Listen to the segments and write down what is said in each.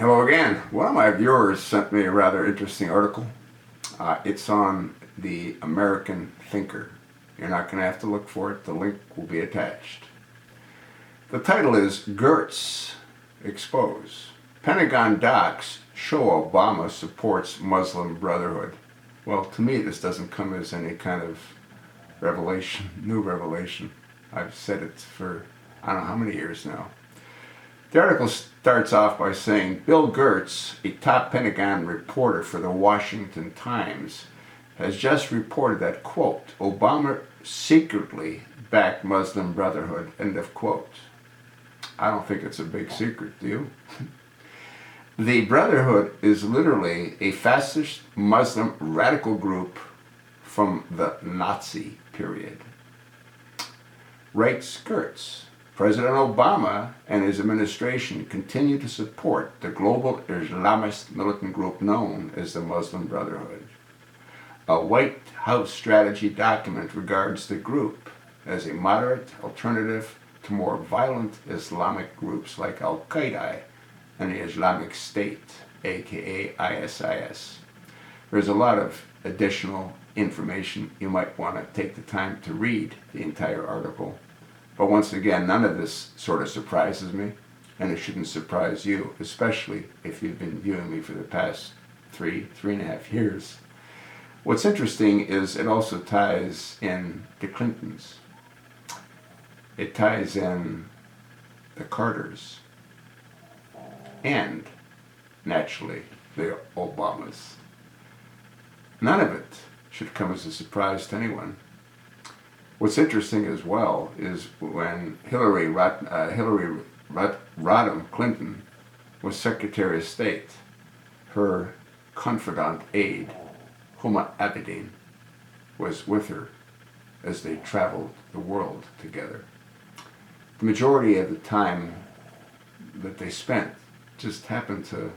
Hello again. One of my viewers sent me a rather interesting article. It's on the American Thinker. You're not going to have to look for it. The link will be attached. The title is Gertz Expose. Pentagon docs show Obama supports Muslim Brotherhood. Well, to me this doesn't come as any kind of revelation, new revelation. I've said it for I don't know how many years now. The article starts off by saying Bill Gertz, a top Pentagon reporter for the Washington Times, has just reported that, quote, Obama secretly backed Muslim Brotherhood, end of quote. I don't think it's a big secret, do you? The Brotherhood is literally a fascist Muslim radical group from the Nazi period. Writes Gertz. President Obama and his administration continue to support the global Islamist militant group known as the Muslim Brotherhood. A White House strategy document regards the group as a moderate alternative to more violent Islamic groups like Al-Qaeda and the Islamic State, aka ISIS. There's a lot of additional information. You might want to take the time to read the entire article. But once again, none of this sort of surprises me, and it shouldn't surprise you, especially if you've been viewing me for the past three and a half years. What's interesting is it also ties in the Clintons. It ties in the Carters, and, naturally, the Obamas. None of it should come as a surprise to anyone. What's interesting as well is when Hillary Rodham Clinton was Secretary of State, her confidant aide, Huma Abedin, was with her as they traveled the world together. The majority of the time that they spent just happened to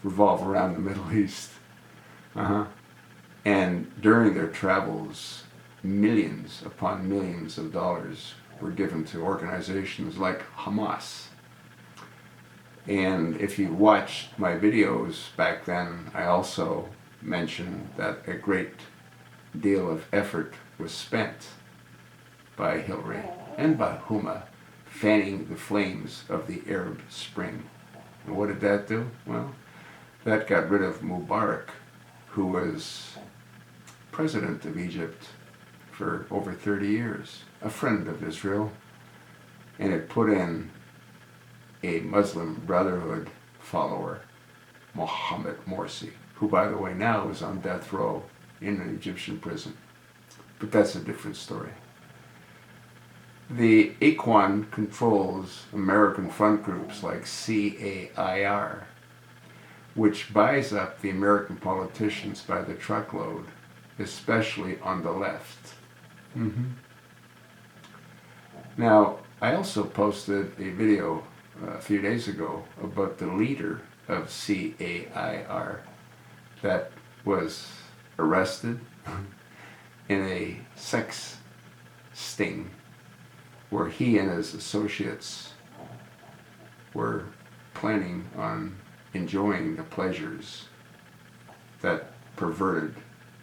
revolve around the Middle East. And during their travels, millions upon millions of dollars were given to organizations like Hamas. And if you watched my videos back then, I also mentioned that a great deal of effort was spent by Hillary and by Huma fanning the flames of the Arab Spring. And what did that do? Well, that got rid of Mubarak, who was president of Egypt for over 30 years, a friend of Israel, and it put in a Muslim Brotherhood follower, Mohammed Morsi, who, by the way, now is on death row in an Egyptian prison. But that's a different story. The Ikhwan controls American front groups like CAIR, which buys up the American politicians by the truckload, especially on the left. Now, I also posted a video a few days ago about the leader of CAIR that was arrested in a sex sting where he and his associates were planning on enjoying the pleasures that perverted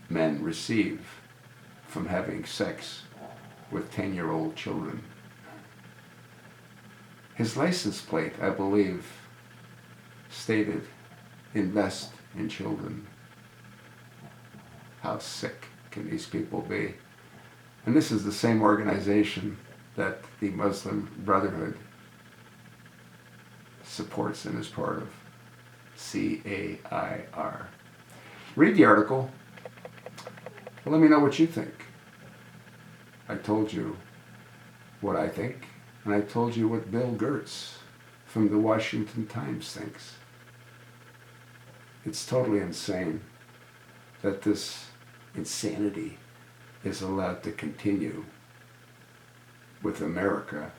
men receive from having sex with 10-year-old children. His license plate, I believe, stated, invest in children. How sick can these people be? And this is the same organization that the Muslim Brotherhood supports and is part of, CAIR. Read the article. Let me know what you think. I told you what I think, and I told you what Bill Gertz from the Washington Times thinks. It's totally insane that this insanity is allowed to continue with America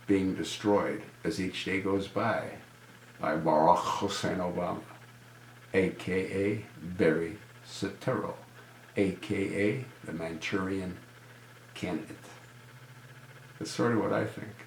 being destroyed as each day goes by Barack Hussein Obama, aka Barry Soetoro, aka the Manchurian Candidate. That's sort of what I think.